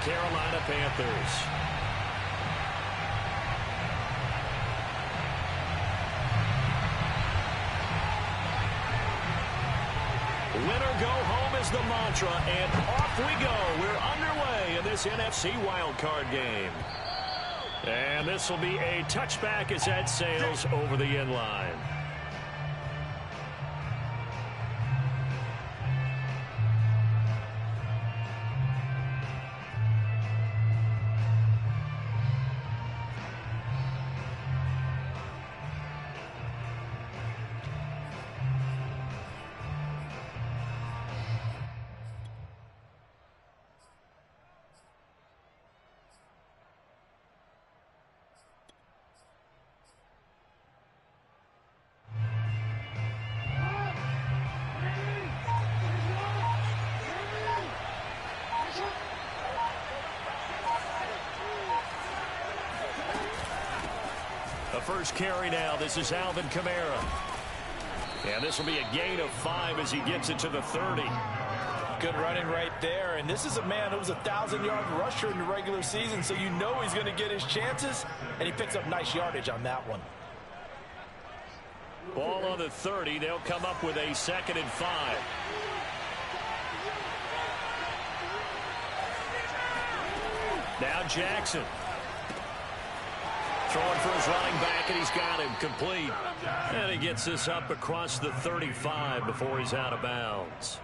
Carolina Panthers. Winner go home is the mantra, and off we go. We're underway in this NFC wildcard game. And this will be a touchback as that sails over the end line. First carry now. This is Alvin Kamara. And this will be a gain of 5 as he gets it to the 30. Good running right there. And this is a man who was a 1,000-yard rusher in the regular season, so you know he's going to get his chances. And he picks up nice yardage on that one. Ball on the 30. They'll come up with a 2nd and 5. Now Jackson. Throwing for his running back, and he's got him complete. And he gets this up across the 35 before he's out of bounds.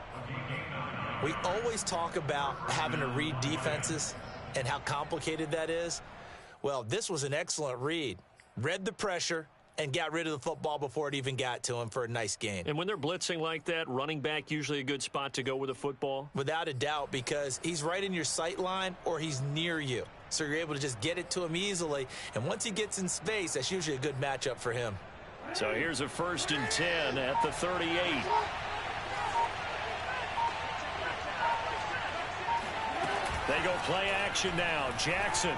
We always talk about having to read defenses and how complicated that is. Well, this was an excellent read. Read the pressure and got rid of the football before it even got to him for a nice gain. And when they're blitzing like that, running back usually a good spot to go with a football? Without a doubt, because he's right in your sight line or he's near you. So you're able to just get it to him easily. And once he gets in space, that's usually a good matchup for him. So here's a 1st and 10 at the 38. They go play action now. Jackson.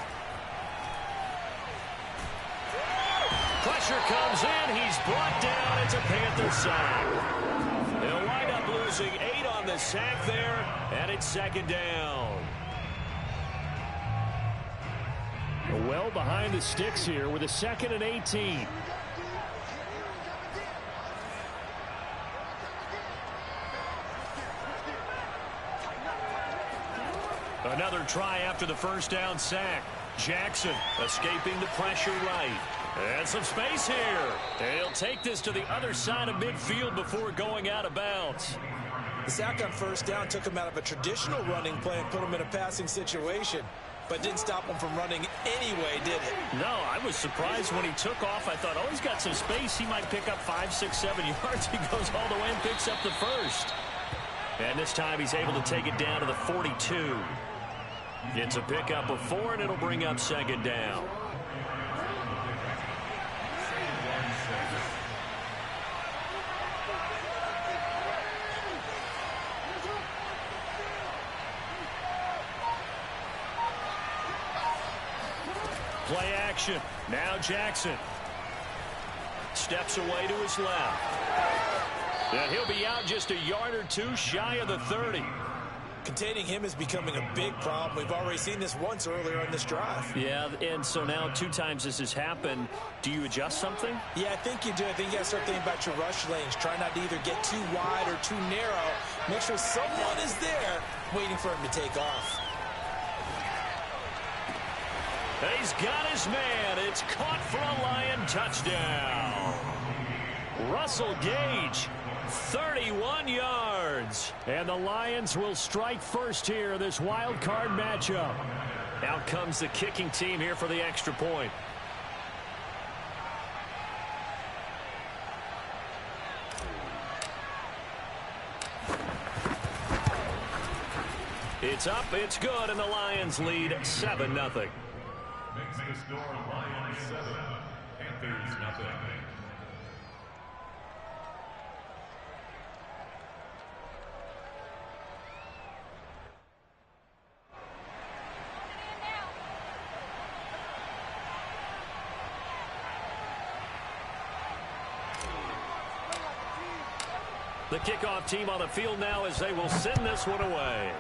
Pressure comes in. He's brought down. It's a Panther sack. They'll wind up losing 8 on the sack there, and it's 2nd down. Well behind the sticks here with a 2nd and 18. Another try after the 1st down sack. Jackson escaping the pressure right. And some space here. They'll take this to the other side of midfield before going out of bounds. The sack on 1st down took him out of a traditional running play and put him in a passing situation. But didn't stop him from running anyway, did it? No, I was surprised when he took off. I thought, oh, he's got some space. He might pick up 5, 6, 7 yards. He goes all the way and picks up the 1st. And this time he's able to take it down to the 42. It's a pickup of 4, and it'll bring up 2nd down. Play action. Now Jackson. Steps away to his left. And he'll be out just a yard or 2 shy of the 30. Containing him is becoming a big problem. We've already seen this once earlier in this drive. Yeah, and so now 2 times this has happened. Do you adjust something? Yeah, I think you do. I think you got to start thinking about your rush lanes. Try not to either get too wide or too narrow. Make sure someone is there waiting for him to take off. He's got his man. It's caught for a Lion touchdown. Russell Gage, 31 yards. And the Lions will strike first here, this wild card matchup. Out comes the kicking team here for the extra point. It's up, it's good, and the Lions lead 7-0. Makes the score Lions 7, Panthers nothing. The kickoff team on the field now as they will send this one away.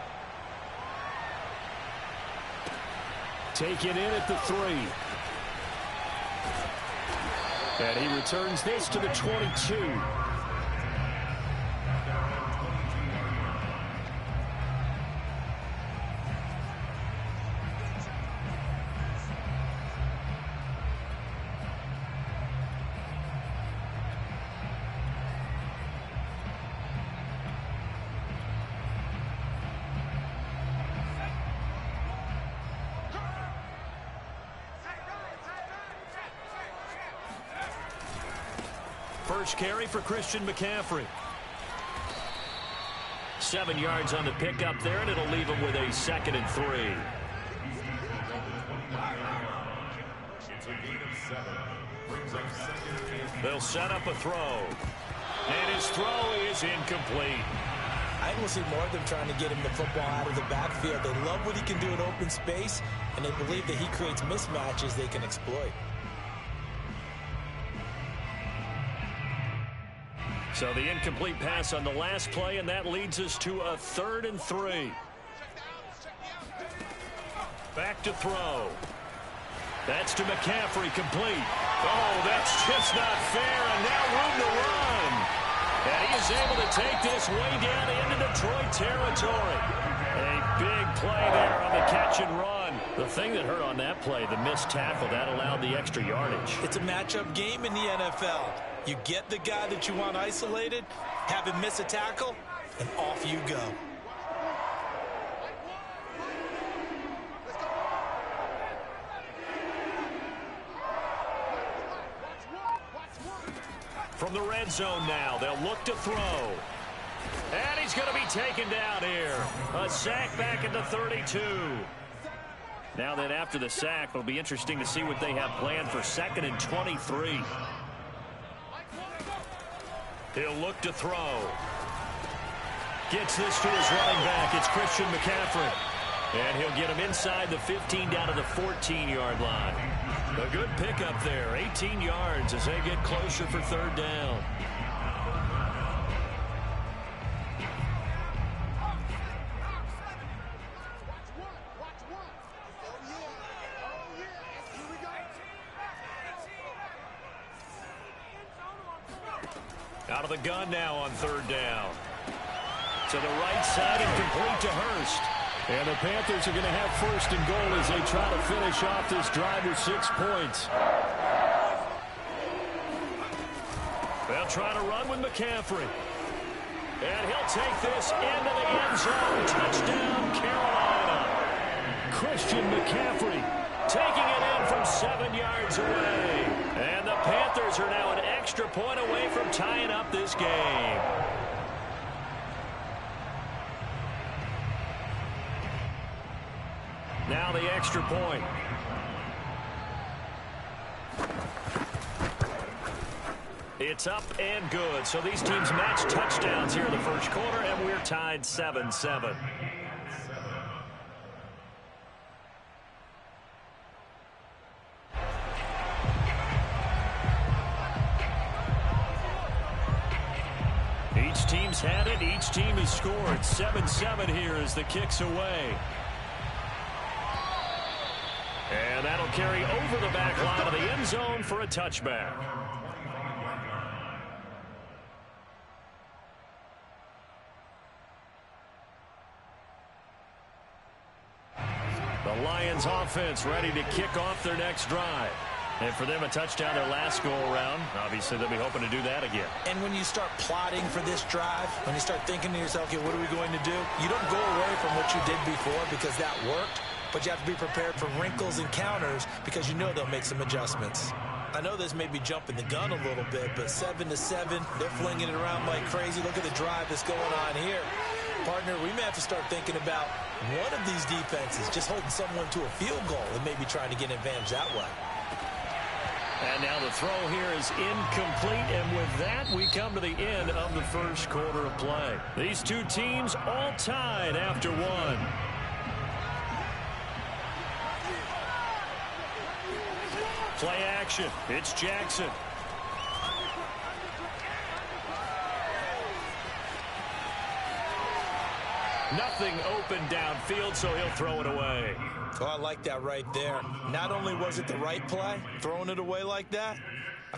Taken in at the 3. And he returns this to the 22. First carry for Christian McCaffrey. 7 yards on the pickup there, and it'll leave him with a 2nd and 3. They'll set up a throw. And his throw is incomplete. I will see more of them trying to get him the football out of the backfield. They love what he can do in open space, and they believe that he creates mismatches they can exploit. So the incomplete pass on the last play, and that leads us to a 3rd and 3. Back to throw. That's to McCaffrey, complete. Oh, that's just not fair, and now room to run. And he is able to take this way down into Detroit territory. A big play there on the catch and run. The thing that hurt on that play, the missed tackle, that allowed the extra yardage. It's a matchup game in the NFL. You get the guy that you want isolated, have him miss a tackle, and off you go. From the red zone now, they'll look to throw. And he's going to be taken down here. A sack back at the 32. Now then, after the sack, it'll be interesting to see what they have planned for 2nd and 23. He'll look to throw. Gets this to his running back. It's Christian McCaffrey. And he'll get him inside the 15 down to the 14-yard line. A good pickup there. 18 yards as they get closer for 3rd down. Out of the gun now on 3rd down. To the right side and complete to Hurst. And the Panthers are going to have 1st and goal as they try to finish off this drive with 6 points. They'll try to run with McCaffrey. And he'll take this into the end zone. Touchdown, Carolina. Christian McCaffrey taking it in from 7 yards away. And the Panthers are now an extra point away from tying up this game. Now the extra point. It's up and good. So these teams match touchdowns here in the first quarter, and we're tied 7-7. Each team's had it. Each team has scored. 7-7 here as the kick's away. And that'll carry over the back line of the end zone for a touchback. The Lions offense ready to kick off their next drive. And for them, a touchdown their last go-around. Obviously, they'll be hoping to do that again. And when you start plotting for this drive, when you start thinking to yourself, okay, what are we going to do? You don't go away from what you did before because that worked. But you have to be prepared for wrinkles and counters because you know they'll make some adjustments. I know this may be jumping the gun a little bit, but 7-7, they're flinging it around like crazy. Look at the drive that's going on here. Partner, we may have to start thinking about one of these defenses just holding someone to a field goal and maybe trying to get an advantage that way. And now the throw here is incomplete, and with that, we come to the end of the first quarter of play. These two teams all tied after one. Play action. It's Jackson. Nothing open downfield, so he'll throw it away. Oh, I like that right there. Not only was it the right play, throwing it away like that,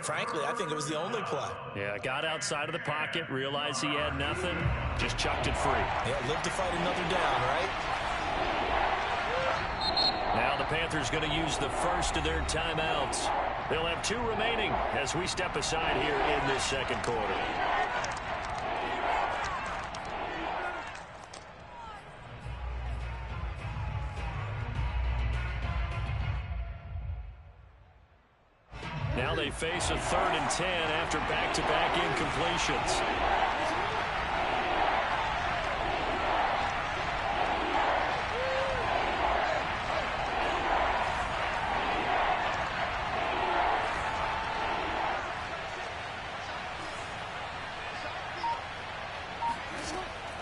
frankly, I think it was the only play. Yeah, got outside of the pocket, realized he had nothing, just chucked it free. Yeah, live to fight another down, right? Now the Panthers going to use the first of their timeouts. They'll have 2 remaining as we step aside here in this second quarter. Now they face a 3rd and 10 after back-to-back incompletions.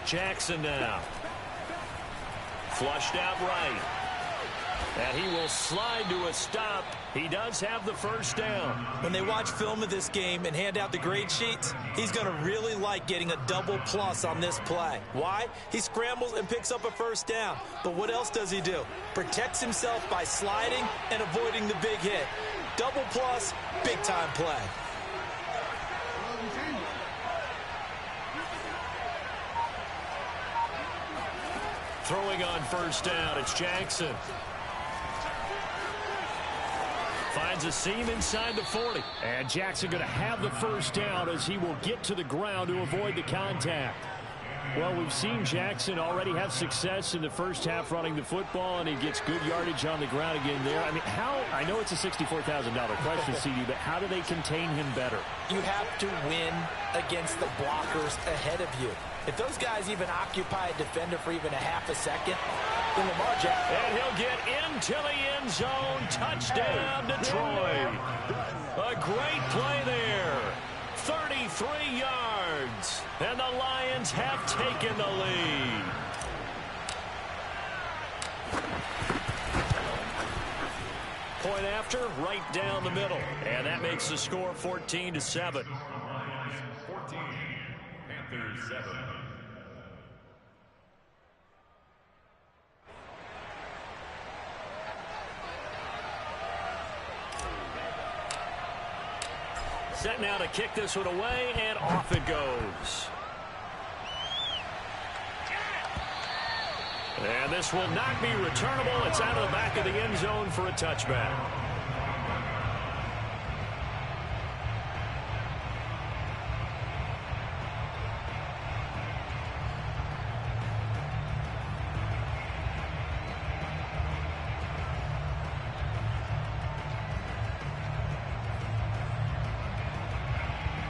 Jackson now. Flushed out right. And he will slide to a stop. He does have the first down. When they watch film of this game and hand out the grade sheets, he's going to really like getting a double plus on this play. Why? He scrambles and picks up a first down. But what else does he do? Protects himself by sliding and avoiding the big hit. Double plus, big time play. Throwing on first down, it's Jackson. Finds a seam inside the 40. And Jackson going to have the first down as he will get to the ground to avoid the contact. Well, we've seen Jackson already have success in the first half running the football, and he gets good yardage on the ground again there. I mean, I know it's a $64,000 question, CD, but how do they contain him better? You have to win against the blockers ahead of you. If those guys even occupy a defender for even a half a second, then Lamar Jackson. And he'll get into the end zone. Touchdown, Detroit. A great play there. 33 yards. And the Lions have taken the lead. Point after, right down the middle. And that makes the score 14-7. 14, Panthers 7. Set now to kick this one away, and off it goes. And this will not be returnable. It's out of the back of the end zone for a touchback.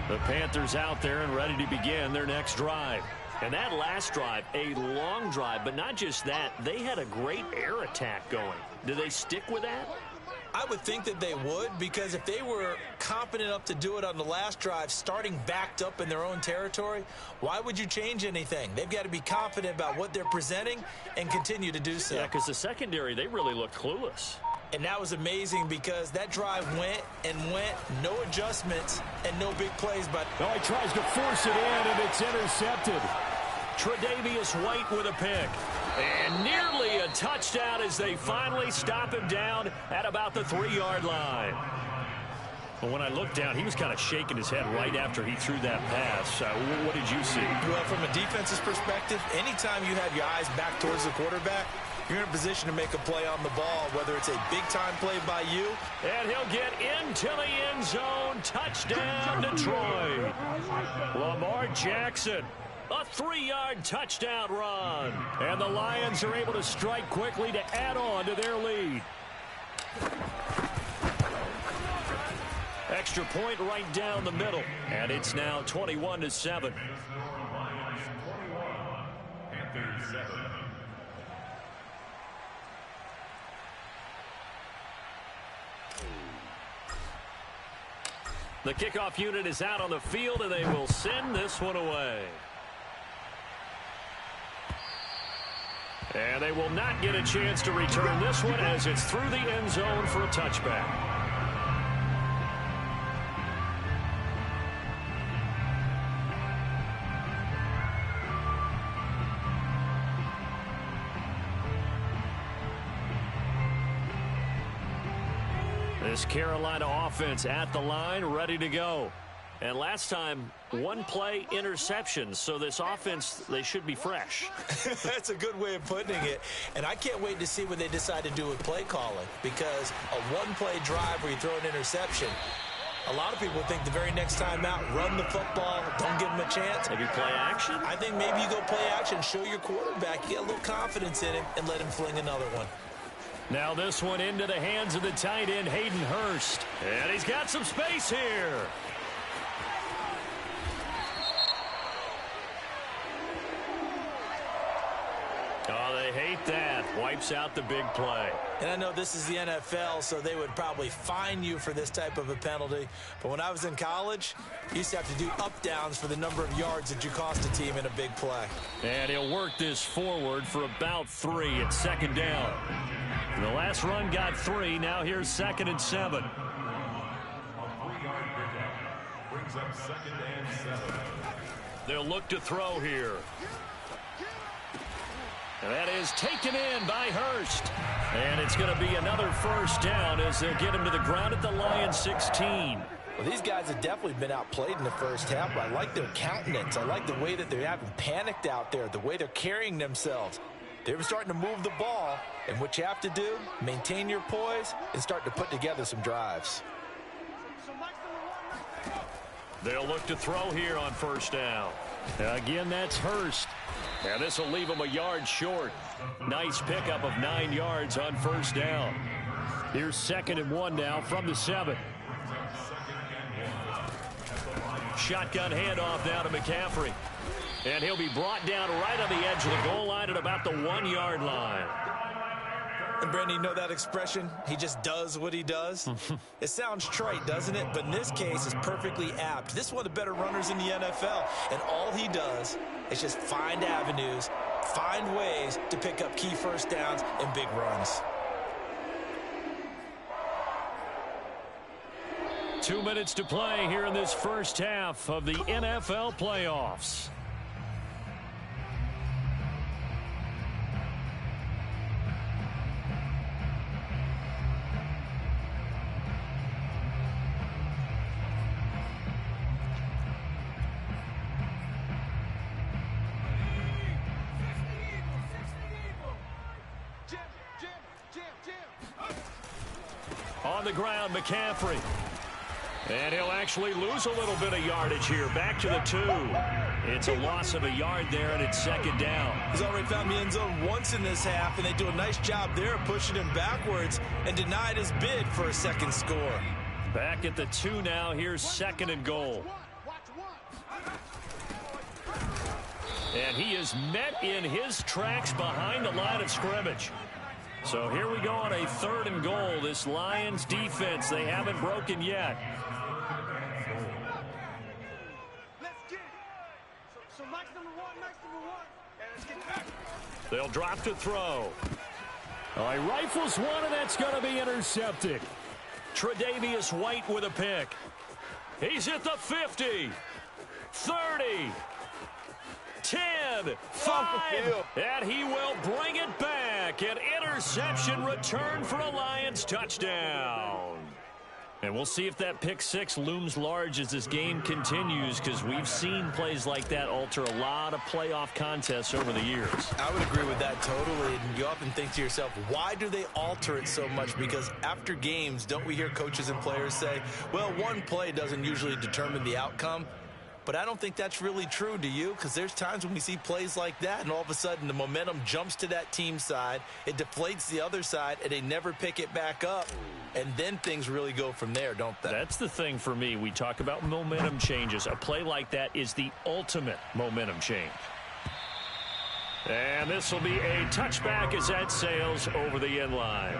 The Panthers out there and ready to begin their next drive. And that last drive, a long drive, but not just that, they had a great air attack going. Do they stick with that? I would think that they would, because if they were confident enough to do it on the last drive, starting backed up in their own territory, why would you change anything? They've got to be confident about what they're presenting and continue to do so. Yeah, because the secondary, they really looked clueless. And that was amazing because that drive went and went, no adjustments and no big plays. But oh, he tries to force it in, and it's intercepted. Tre'Davious White with a pick. And nearly a touchdown as they finally stop him down at about the 3-yard line. Well, when I looked down, he was kind of shaking his head right after he threw that pass. What did you see? Well, from a defense's perspective, anytime you have your eyes back towards the quarterback, you're in a position to make a play on the ball, whether it's a big-time play by you. And he'll get into the end zone. Touchdown, Detroit. Lamar Jackson. A 3-yard touchdown run. And the Lions are able to strike quickly to add on to their lead. Extra point right down the middle. And it's now 21-7. Panthers 7. The kickoff unit is out on the field, and they will send this one away. And they will not get a chance to return this one as it's through the end zone for a touchback. This Carolina offense at the line, ready to go. And last time, one play interception. So this offense, they should be fresh. That's a good way of putting it. And I can't wait to see what they decide to do with play calling. Because a one-play drive where you throw an interception, a lot of people think the very next time out, run the football, don't give them a chance. Maybe play action? I think maybe you go play action, show your quarterback, get a little confidence in him, and let him fling another one. Now this one into the hands of the tight end, Hayden Hurst. And he's got some space here. Oh, they hate that. Wipes out the big play. And I know this is the NFL, so they would probably fine you for this type of a penalty. But when I was in college, you used to have to do up-downs for the number of yards that you cost a team in a big play. And he'll work this forward for about 3 at second down. The last run got 3. Now here's 2nd and 7. On 3-yard pickup. Brings up 2nd and 7. They'll look to throw here. And that is taken in by Hurst. And it's going to be another first down as they'll get him to the ground at the Lions 16. Well, these guys have definitely been outplayed in the first half, but I like their countenance. I like the way that they haven't panicked out there, the way they're carrying themselves. They're starting to move the ball, and what you have to do, maintain your poise and start to put together some drives. They'll look to throw here on first down. Again, that's Hurst. And this will leave him a yard short. Nice pickup of 9 yards on first down. Here's 2nd and 1 now from the 7. Shotgun handoff now to McCaffrey. And he'll be brought down right on the edge of the goal line at about the 1-yard line. And Brandon, you know that expression? He just does what he does. It sounds trite, doesn't it? But in this case, it's perfectly apt. This is one of the better runners in the NFL. And all he does is just find avenues, find ways to pick up key first downs and big runs. 2 minutes to play here in this first half of the NFL playoffs. On the ground, McCaffrey. And he'll actually lose a little bit of yardage here. Back to the 2. It's a loss of a yard there, and it's 2nd down. He's already found the end zone once in this half, and they do a nice job there pushing him backwards and denied his bid for a second score. Back at the 2 now. Here's 2nd and goal. And he is met in his tracks behind the line of scrimmage. So here we go on a 3rd and goal. This Lions defense, they haven't broken yet. They'll drop to throw. Oh, he rifles one, and that's going to be intercepted. Tre'Davious White with a pick. He's at the 50, 30, 10, 5, and he will bring it back. An interception return for a Lions touchdown. And we'll see if that pick 6 looms large as this game continues, because we've seen plays like that alter a lot of playoff contests over the years. I would agree with that totally. And you often think to yourself, why do they alter it so much? Because after games, don't we hear coaches and players say, well, one play doesn't usually determine the outcome? But I don't think that's really true, do you? Because there's times when we see plays like that, and all of a sudden the momentum jumps to that team side, it deflates the other side, and they never pick it back up. And then things really go from there, don't they? That's the thing for me. We talk about momentum changes. A play like that is the ultimate momentum change. And this will be a touchback as that sails over the end line.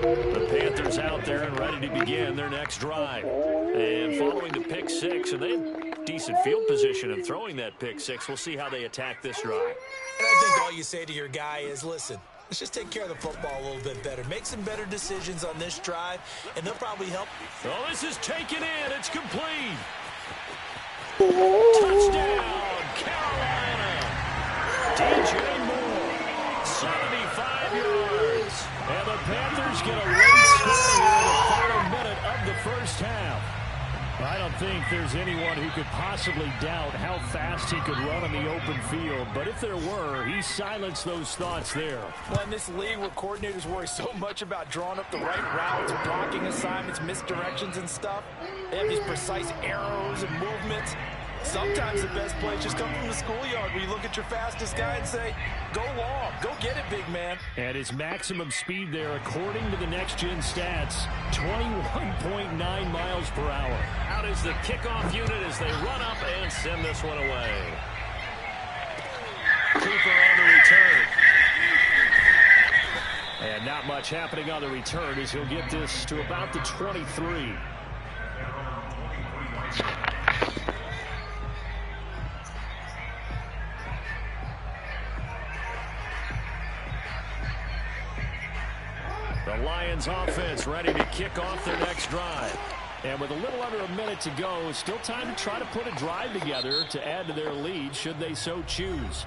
The Panthers out there and ready to begin their next drive. And following the pick 6, and they have decent field position in throwing that pick 6. We'll see how they attack this drive. And I think all you say to your guy is, listen, let's just take care of the football a little bit better. Make some better decisions on this drive, and they'll probably help. Oh, this is taken in. It's complete. Touchdown, Carolina. DJ there's anyone who could possibly doubt how fast he could run on the open field. But if there were, he silenced those thoughts there. Well, in this league where coordinators worry so much about drawing up the right routes, blocking assignments, misdirections and stuff, they have these precise arrows and movements. Sometimes the best plays just come from the schoolyard where you look at your fastest guy and say, go long, go get it, big man. And his maximum speed there, according to the next-gen stats, 21.9 miles per hour. Out is the kickoff unit as they run up and send this one away. Cooper on the return. And not much happening on the return as he'll get this to about the 23. The Lions offense ready to kick off their next drive. And with a little under a minute to go, still time to try to put a drive together to add to their lead should they so choose.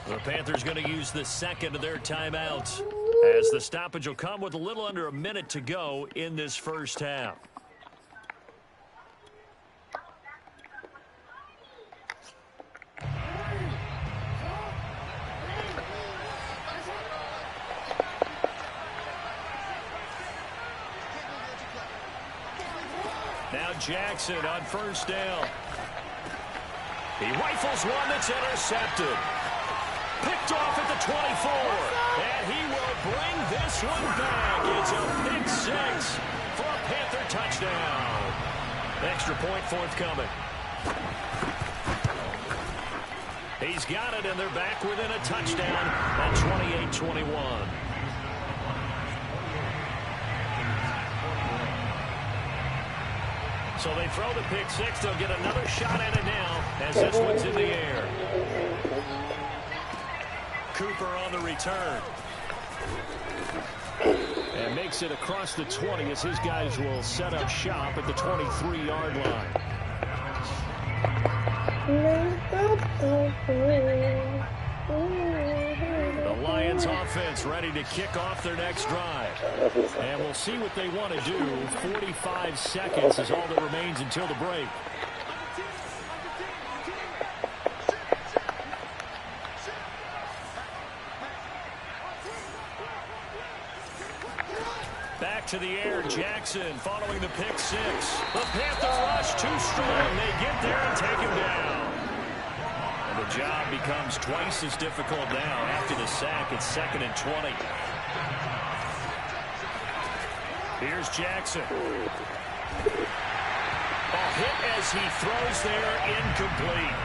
The Panthers going to use the second of their timeouts as the stoppage will come with a little under a minute to go in this first half. Now Jackson on first down. He rifles one that's intercepted. Picked off at the 24. And he will bring this one back. It's a pick six for a Panther touchdown. Extra point forthcoming. He's got it, and they're back within a touchdown at 28-21. So they throw the pick six. They'll get another shot at it now as this one's in the air. Cooper on the return. And makes it across the 20 as his guys will set up shop at the 23-yard line. The Lions offense ready to kick off their next drive. And we'll see what they want to do. 45 seconds is all that remains until the break. Back to the air, Jackson following the pick six. The Panther rush too strong. They get there and take him down. And the job becomes twice as difficult now after the sack. It's 2nd and 20. Here's Jackson. A hit as he throws there, incomplete.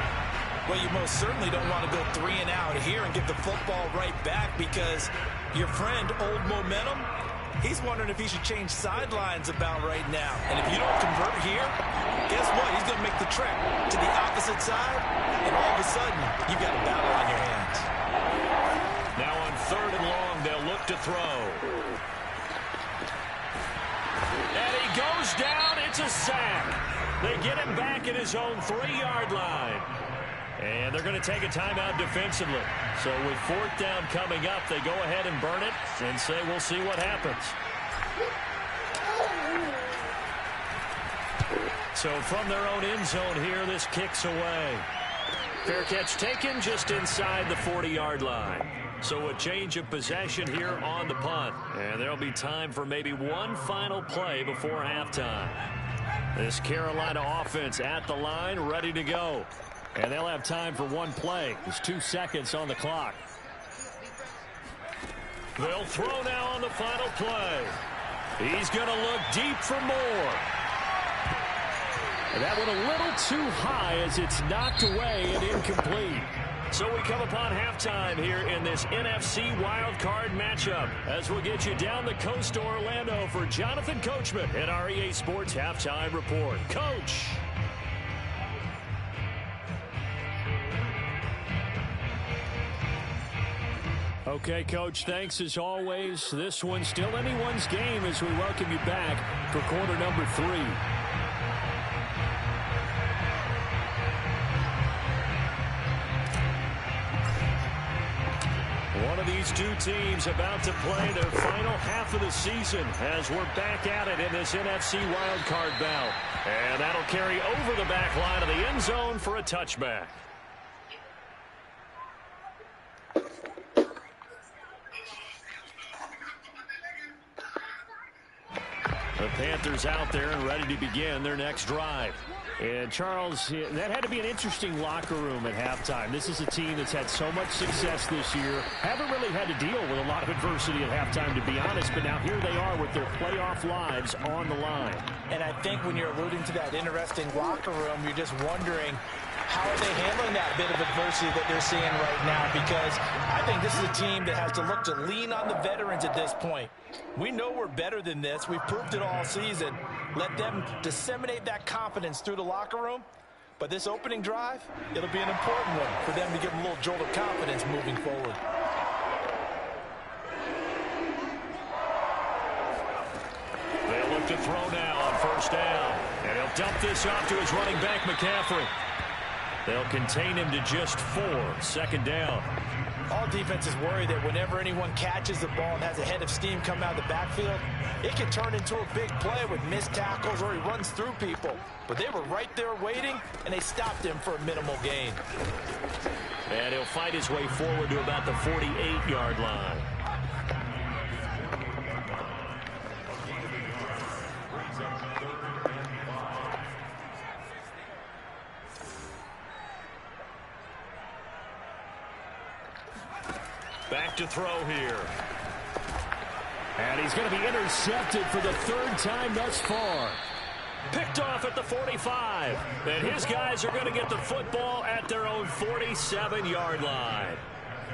Well, you most certainly don't want to go 3 and out here and get the football right back because your friend, Old Momentum, he's wondering if he should change sidelines about right now. And if you don't convert here, guess what? He's going to make the trek to the opposite side, and all of a sudden, you've got a battle on your hands. Now on 3rd and long, they'll look to throw. And he goes down. It's a sack. They get him back at his own 3-yard line. And they're going to take a timeout defensively. So with 4th down coming up, they go ahead and burn it and say we'll see what happens. So from their own end zone here, this kicks away. Fair catch taken just inside the 40-yard line. So a change of possession here on the punt. And there'll be time for maybe one final play before halftime. This Carolina offense at the line, ready to go. And they'll have time for one play. There's 2 seconds on the clock. They'll throw now on the final play. He's going to look deep for more. And that one a little too high as it's knocked away and incomplete. So we come upon halftime here in this NFC wildcard matchup as we'll get you down the coast to Orlando for Jonathan Coachman at our EA Sports Halftime Report. Coach. Okay, Coach, thanks as always. This one's still anyone's game as we welcome you back for quarter number 3. One of these two teams about to play their final half of the season as we're back at it in this NFC wildcard bout. And that'll carry over the back line of the end zone for a touchback. The Panthers out there and ready to begin their next drive. And, Charles, that had to be an interesting locker room at halftime. This is a team that's had so much success this year. Haven't really had to deal with a lot of adversity at halftime, to be honest. But now here they are with their playoff lives on the line. And I think when you're alluding to that interesting locker room, you're just wondering, how are they handling that bit of adversity that they're seeing right now? Because I think this is a team that has to look to lean on the veterans at this point. We know we're better than this. We've proved it all season. Let them disseminate that confidence through the locker room. But this opening drive, it'll be an important one for them to give them a little jolt of confidence moving forward. They'll look to throw now on first down. And he'll dump this off to his running back, McCaffrey. They'll contain him to just 4. Second down. All defenses worry that whenever anyone catches the ball and has a head of steam come out of the backfield, it can turn into a big play with missed tackles or he runs through people. But they were right there waiting, and they stopped him for a minimal gain. And he'll fight his way forward to about the 48-yard line. Back to throw here. And he's going to be intercepted for the 3rd time thus far. Picked off at the 45. And his guys are going to get the football at their own 47-yard line.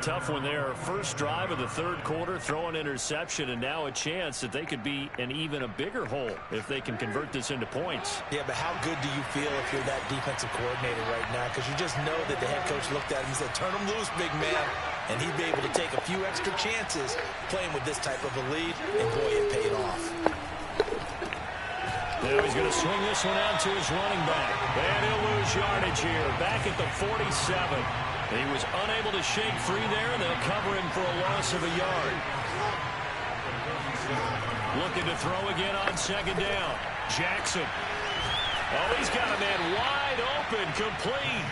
Tough one there. First drive of the 3rd quarter, throw an interception, and now a chance that they could be in even a bigger hole if they can convert this into points. Yeah, but how good do you feel if you're that defensive coordinator right now? Because you just know that the head coach looked at him and said, turn him loose, big man. And he'd be able to take a few extra chances playing with this type of a lead, and boy, it paid off. Now he's going to swing this one out to his running back. And he'll lose yardage here, back at the 47. He was unable to shake free there, and they'll cover him for a loss of a yard. Looking to throw again on second down. Jackson. Oh, he's got a man wide open, complete.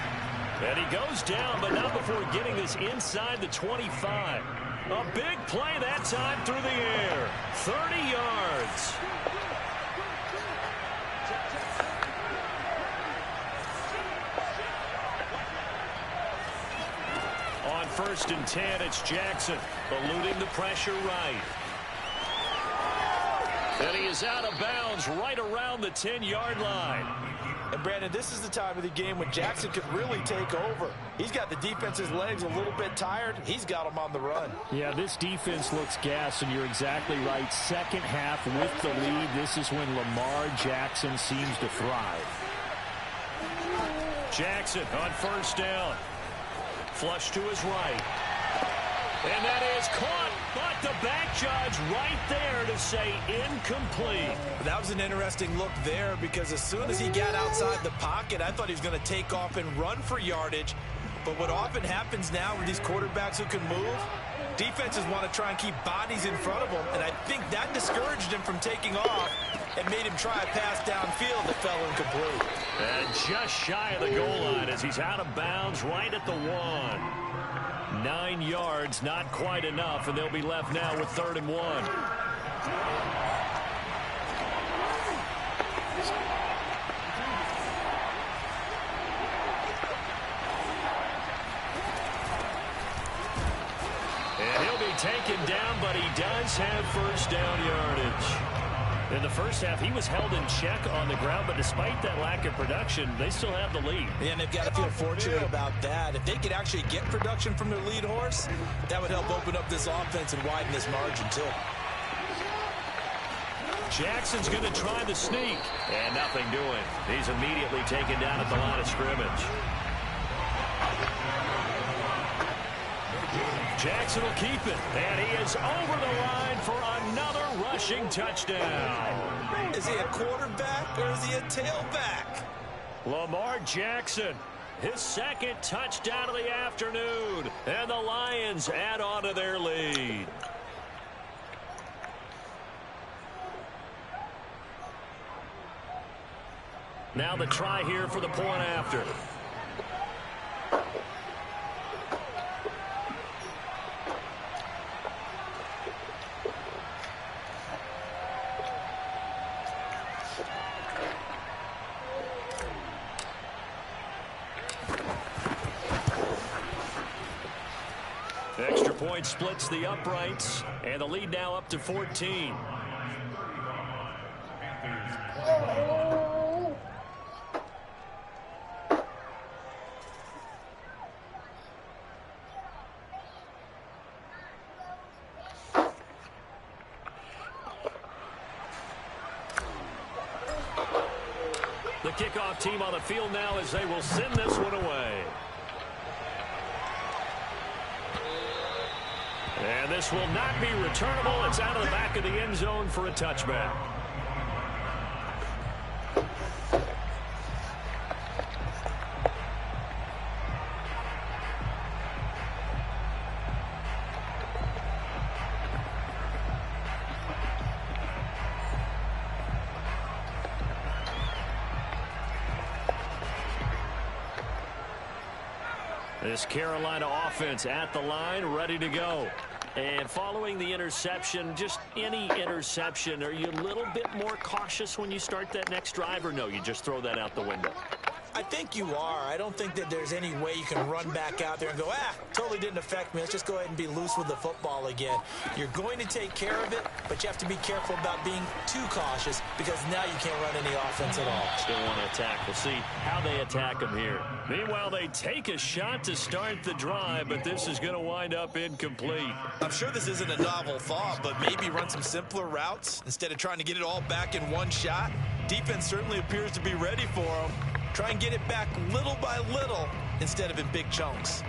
And he goes down, but not before getting this inside the 25. A big play that time through the air. 30 yards. On 1st and 10, it's Jackson, eluding the pressure right. And he is out of bounds right around the 10-yard line. And, Brandon, this is the time of the game when Jackson could really take over. He's got the defense's legs a little bit tired. He's got them on the run. Yeah, this defense looks gassed, and you're exactly right. Second half with the lead, this is when Lamar Jackson seems to thrive. Jackson on first down. Flush to his right. And that is caught, but the back judge right there to say incomplete. That was an interesting look there because as soon as he got outside the pocket, I thought he was going to take off and run for yardage. But what often happens now with these quarterbacks who can move, defenses want to try and keep bodies in front of them, and I think that discouraged him from taking off and made him try a pass downfield that fell incomplete. And just shy of the goal line as he's out of bounds right at the 1. 9 yards, not quite enough, and they'll be left now with 3rd and 1. And he'll be taken down, but he does have first down yardage. In the first half, he was held in check on the ground, but despite that lack of production, they still have the lead. Yeah, and they've got to feel fortunate about that. If they could actually get production from their lead horse, that would help open up this offense and widen this margin, too. Jackson's going to try the sneak, and nothing doing. He's immediately taken down at the line of scrimmage. Jackson will keep it, and he is over the line for another rushing touchdown. Is he a quarterback or is he a tailback? Lamar Jackson his second touchdown of the afternoon. And the Lions add on to their lead. Now the try here for the point after. Extra point splits the uprights, and the lead now up to 14. The kickoff team on the field now as they will send this one away. And this will not be returnable. It's out of the back of the end zone for a touchback. This Carolina offense at the line, ready to go. And following the interception, just any interception, are you a little bit more cautious when you start that next drive, or no, you just throw that out the window? I think you are. I don't think that there's any way you can run back out there and go, totally didn't affect me. Let's just go ahead and be loose with the football again. You're going to take care of it, but you have to be careful about being too cautious because now you can't run any offense at all. Still want to attack. We'll see how they attack them here. Meanwhile, they take a shot to start the drive, but this is going to wind up incomplete. I'm sure this isn't a novel thought, but maybe run some simpler routes instead of trying to get it all back in one shot. Defense certainly appears to be ready for them. Try and get it back little by little instead of in big chunks.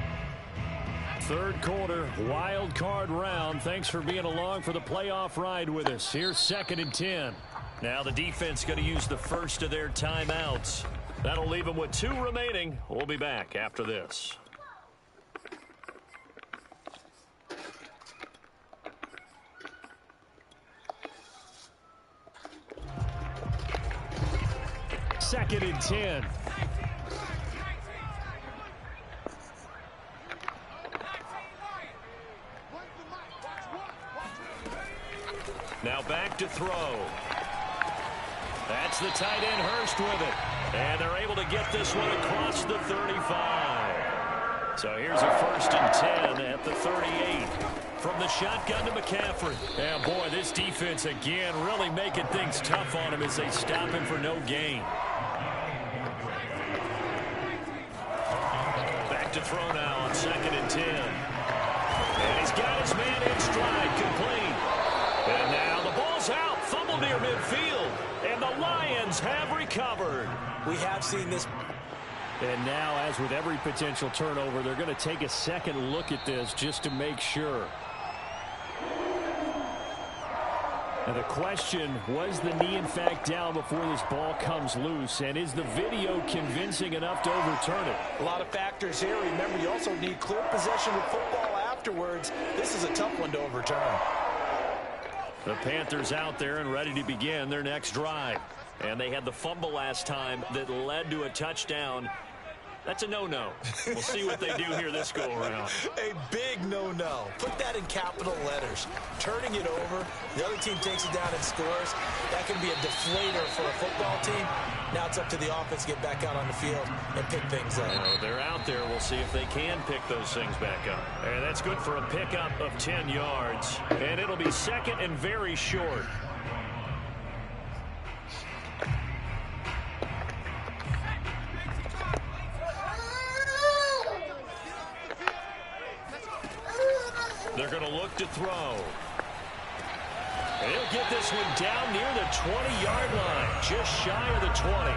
Third quarter, wild card round. Thanks for being along for the playoff ride with us. Here's 2nd and 10. Now the defense going to use the first of their timeouts. That'll leave them with 2 remaining. We'll be back after this. Second and 10. Now back to throw. That's the tight end Hurst with it. And they're able to get this one across the 35. So here's a 1st and 10 at the 38. From the shotgun to McCaffrey. And boy, this defense again really making things tough on him as they stop him for no gain. Back to throw now on 2nd and 10. And he's got his man in stride, complete. And now the ball's out, fumble near midfield. And the Lions have recovered. We have seen this. And now, as with every potential turnover, they're going to take a second look at this just to make sure. Now the question, was the knee in fact down before this ball comes loose? And is the video convincing enough to overturn it? A lot of factors here. Remember, you also need clear possession of football afterwards. This is a tough one to overturn. The Panthers out there and ready to begin their next drive. And they had the fumble last time that led to a touchdown. That's a no-no. We'll see what they do here this go-around. A big no-no. Put that in capital letters. Turning it over, the other team takes it down and scores. That can be a deflator for a football team. Now it's up to the offense to get back out on the field and pick things up. They're out there. We'll see if they can pick those things back up. And that's good for a pickup of 10 yards. And it'll be 2nd and very short. They're going to look to throw. And he'll get this one down near the 20-yard line, just shy of the 20.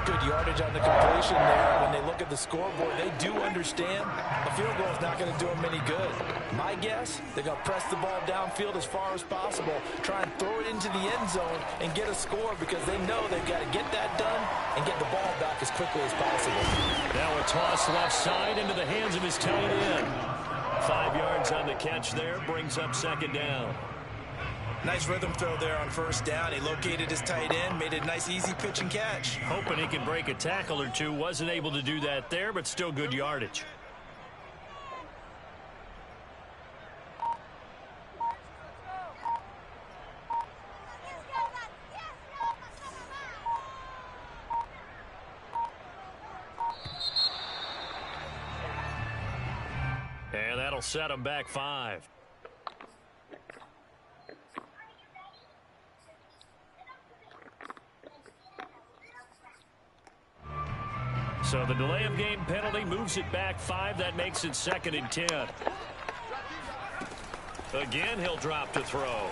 good yardage on the completion there. When they look at the scoreboard, they do understand a field goal is not going to do them any good. My guess, they're going to press the ball downfield as far as possible, try and throw it into the end zone and get a score because they know they've got to get that done and get the ball back as quickly as possible. Now a toss left side into the hands of his tight end. 5 yards on the catch there, brings up second down. Nice rhythm throw there on first down. He located his tight end, made a nice easy pitch and catch. Hoping he can break a tackle or two. Wasn't able to do that there, but still good yardage. And that'll set him back 5. So the delay of game penalty moves it back 5. That makes it 2nd and 10. Again, he'll drop to throw.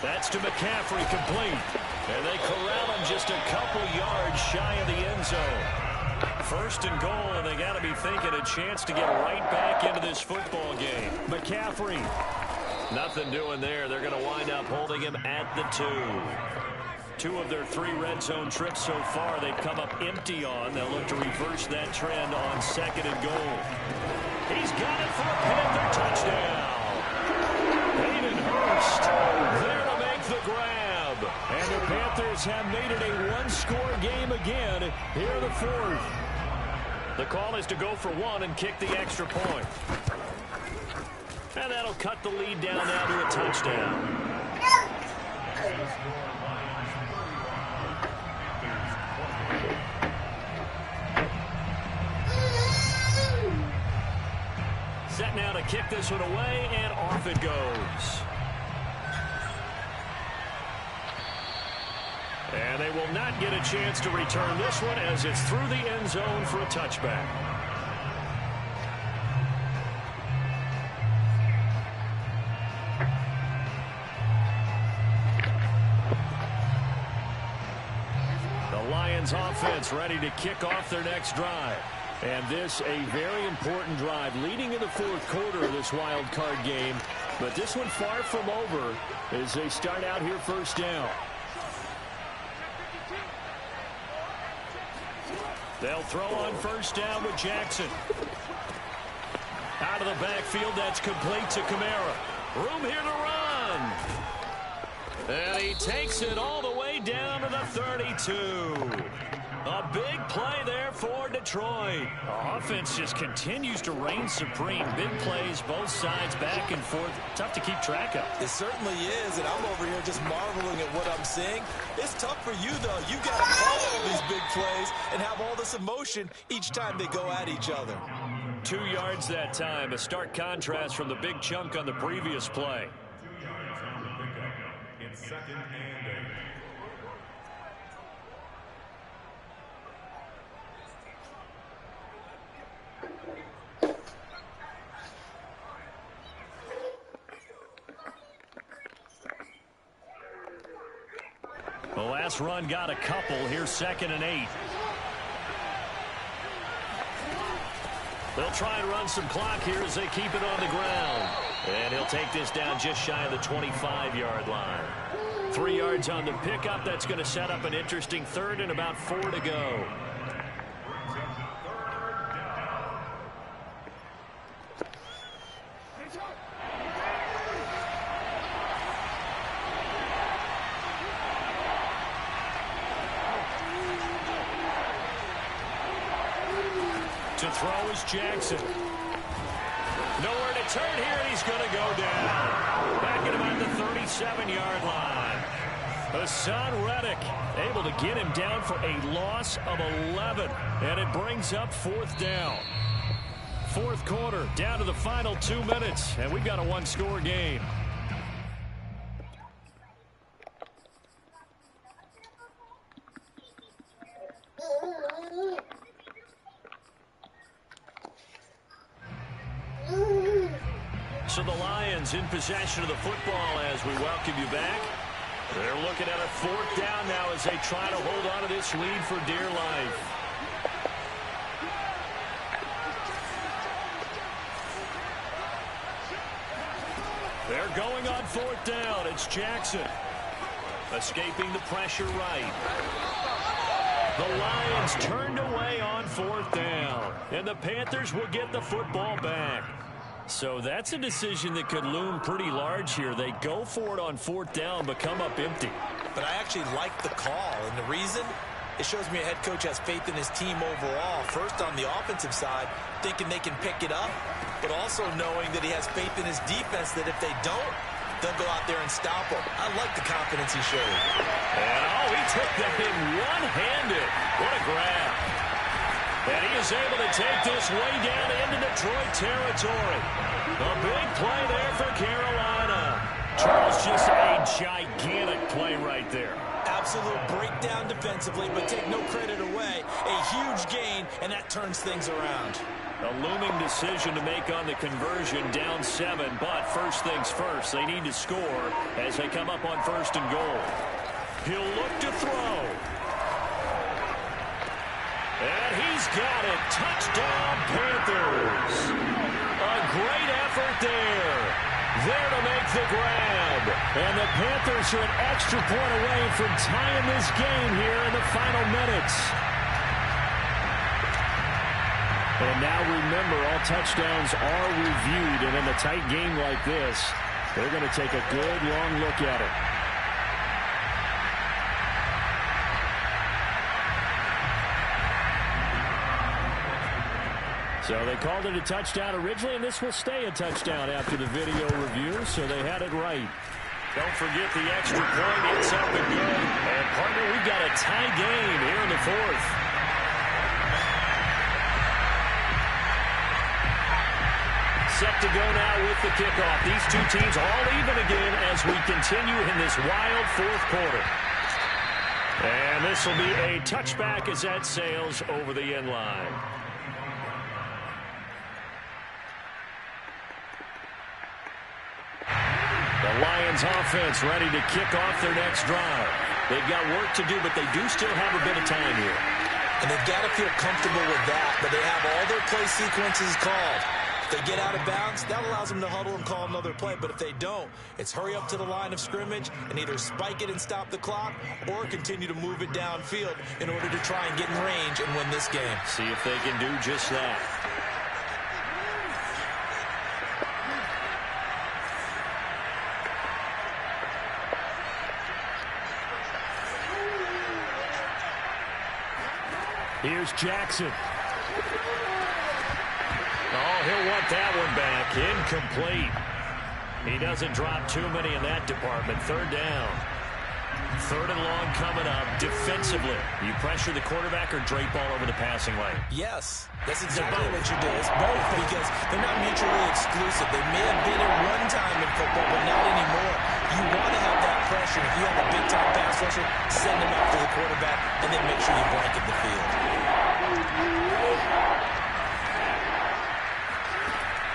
That's to McCaffrey, complete. And they corral him just a couple yards shy of the end zone. 1st and goal, and they got to be thinking a chance to get right back into this football game. McCaffrey, nothing doing there. They're going to wind up holding him at the 2. 2 of their 3 red zone trips so far, they've come up empty on. They'll look to reverse that trend on 2nd and goal. He's got it for a Panther touchdown. Hayden Hurst there to make the grab. And the Panthers have made it a one-score game again here in the 4th. The call is to go for 1 and kick the extra point. And that'll cut the lead down now to a touchdown. Set now to kick this one away, and off it goes. And they will not get a chance to return this one as it's through the end zone for a touchback. The Lions offense ready to kick off their next drive. And this a very important drive leading in the 4th quarter of this wild card game. But this one far from over as they start out here first down. They'll throw on first down with Jackson. Out of the backfield, that's complete to Kamara. Room here to run. And he takes it all the way down to the 32. A big play there for Detroit. The offense just continues to reign supreme. Big plays, both sides, back and forth. Tough to keep track of. It certainly is, and I'm over here just marveling at what I'm seeing. It's tough for you, though. You got to call all these big plays and have all this emotion each time they go at each other. 2 yards that time. A stark contrast from the big chunk on the previous play. 2 yards on the pickup. It's 2nd and 8. The last run got a couple. Here's 2nd and 8. They'll try and run some clock here as they keep it on the ground. And he'll take this down just shy of the 25-yard line. 3 yards on the pickup. That's going to set up an interesting 3rd and about 4 to go. To throw is Jackson. Nowhere to turn here, and he's going to go down. Back at about the 37-yard line. Hassan Reddick able to get him down for a loss of 11. And it brings up 4th down. 4th quarter, down to the final 2 minutes. And we've got a one-score game. So the Lions in possession of the football as we welcome you back. They're looking at a 4th down now as they try to hold on to this lead for dear life. They're going on 4th down. It's Jackson. Escaping the pressure right. The Lions turned away on 4th down. And the Panthers will get the football back. So that's a decision that could loom pretty large here. They go for it on 4th down, but come up empty. But I actually like the call. And the reason? It shows me a head coach has faith in his team overall. First on the offensive side, thinking they can pick it up, but also knowing that he has faith in his defense that if they don't, they'll go out there and stop him. I like the confidence he showed. And, he took that in one-handed. What a grab. And he is able to take this way down into Detroit territory. A big play there for Carolina. Charles, just a gigantic play right there. Absolute breakdown defensively, but take no credit away. A huge gain, and that turns things around. A looming decision to make on the conversion, down 7, but first things first, they need to score as they come up on 1st and goal. He'll look to throw. And he's got it. Touchdown, Panthers. A great effort there. There to make the grab. And the Panthers are an extra point away from tying this game here in the final minutes. And now remember, all touchdowns are reviewed. And in a tight game like this, they're going to take a good long look at it. So they called it a touchdown originally, and this will stay a touchdown after the video review, so they had it right. Don't forget the extra point. It's up and good. And, partner, we've got a tie game here in the 4th. Set to go now with the kickoff. These two teams all even again as we continue in this wild 4th quarter. And this will be a touchback as that sails over the end line. The Lions offense ready to kick off their next drive. They've got work to do, but they do still have a bit of time here. And they've got to feel comfortable with that, but they have all their play sequences called. If they get out of bounds, that allows them to huddle and call another play. But if they don't, it's hurry up to the line of scrimmage and either spike it and stop the clock or continue to move it downfield in order to try and get in range and win this game. See if they can do just that. Here's Jackson. Oh, he'll want that one back. Incomplete. He doesn't drop too many in that department. 3rd down. 3rd and long coming up. Defensively, you pressure the quarterback or drape all over the passing lane? Yes, that's exactly what you do. It's both because they're not mutually exclusive. They may have been at one time in football, but not anymore. You want to have that pressure. If you have a big-time pass rusher, send him after the quarterback, and then make sure you blanket the field.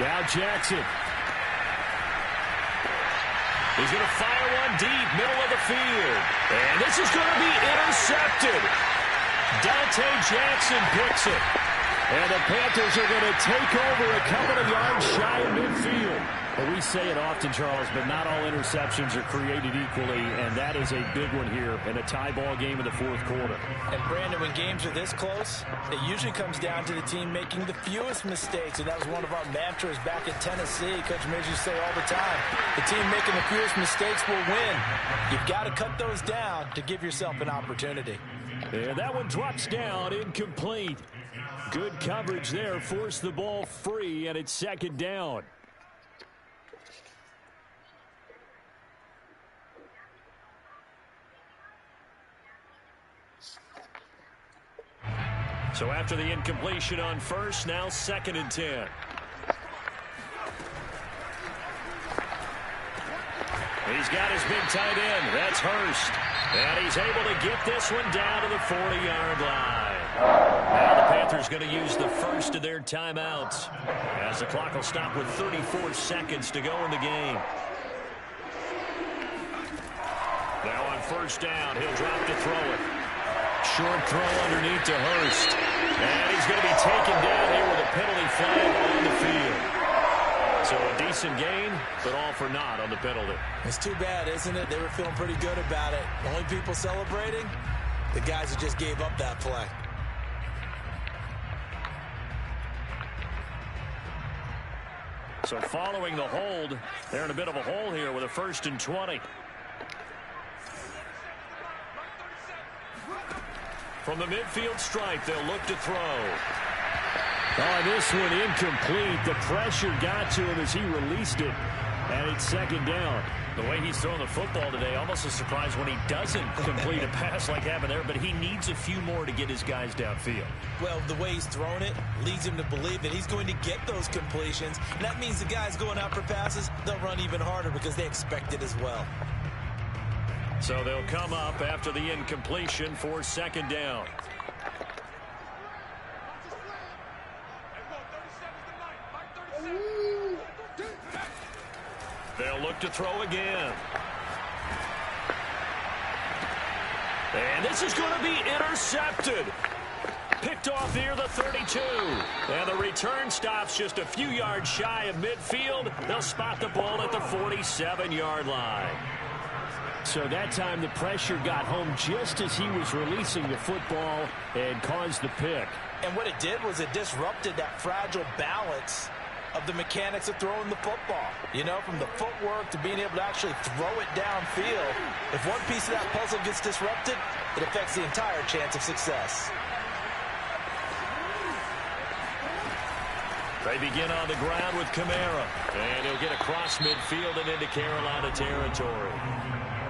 Now Jackson. He's going to fire one deep, middle of the field. And this is going to be intercepted. Dante Jackson picks it. And the Panthers are going to take over a couple of yards shy of midfield. Well, we say it often, Charles, but not all interceptions are created equally, and that is a big one here in a tie ball game in the 4th quarter. And, Brandon, when games are this close, it usually comes down to the team making the fewest mistakes, and that was one of our mantras back in Tennessee. Coach Midge used to say all the time, the team making the fewest mistakes will win. You've got to cut those down to give yourself an opportunity. And that one drops down, incomplete. Good coverage there, forced the ball free, and it's 2nd down. So after the incompletion on 1st, now 2nd and 10. He's got his big tight end. That's Hurst. And he's able to get this one down to the 40-yard line. Now the Panthers going to use the first of their timeouts as the clock will stop with 34 seconds to go in the game. Now on first down, he'll drop to throw it. Short throw underneath to Hurst. And he's going to be taken down here with a penalty flag on the field. So a decent gain, but all for naught on the penalty. It's too bad, isn't it? They were feeling pretty good about it. The only people celebrating, the guys who just gave up that play. So following the hold, they're in a bit of a hole here with a 1st and 20. From the midfield stripe, they'll look to throw. Oh, this one incomplete. The pressure got to him as he released it. And it's 2nd down. The way he's throwing the football today, almost a surprise when he doesn't complete a pass like happened there, but he needs a few more to get his guys downfield. Well, the way he's thrown it leads him to believe that he's going to get those completions. And that means the guys going out for passes, they'll run even harder because they expect it as well. So they'll come up after the incompletion for 2nd down. They'll look to throw again. And this is going to be intercepted. Picked off near the 32. And the return stops just a few yards shy of midfield. They'll spot the ball at the 47-yard line. So that time the pressure got home just as he was releasing the football and caused the pick. And what it did was it disrupted that fragile balance of the mechanics of throwing the football. You know, from the footwork to being able to actually throw it downfield. If one piece of that puzzle gets disrupted, it affects the entire chance of success. They begin on the ground with Kamara. And he'll get across midfield and into Carolina territory.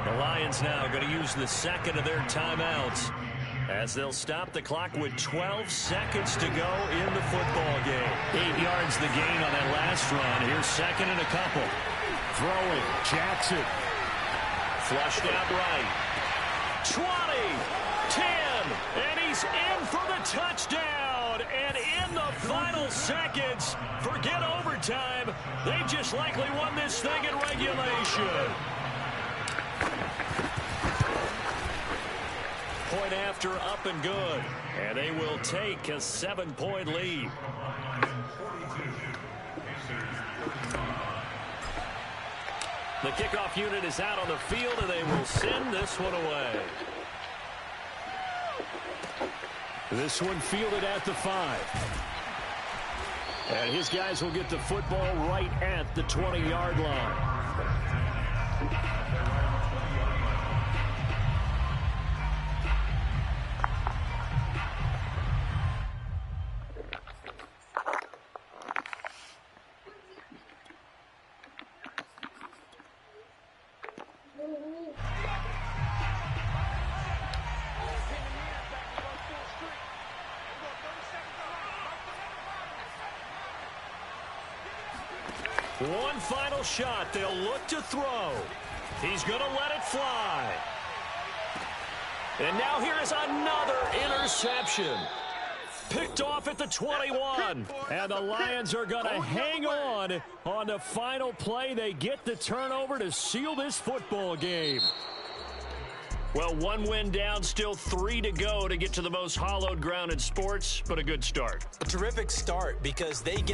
The Lions now going to use the 2nd of their timeouts as they'll stop the clock with 12 seconds to go in the football game. 8 yards the gain on that last run. Here's 2nd and a couple. Throwing. Jackson. Flushed out right. 20. 10. And he's in for the touchdown. And in the final seconds, forget overtime. They just likely won this thing in regulation. Point after, up and good. And they will take a 7-point lead. The kickoff unit is out on the field, and they will send this one away. This one fielded at the 5. And his guys will get the football right at the 20-yard line. One final shot. They'll look to throw. He's going to let it fly. And now here is another interception. Picked off at the 21. And the Lions are going to hang on the final play. They get the turnover to seal this football game. Well, 1 win down, still 3 to go to get to the most hallowed ground in sports, but a good start. A terrific start because they get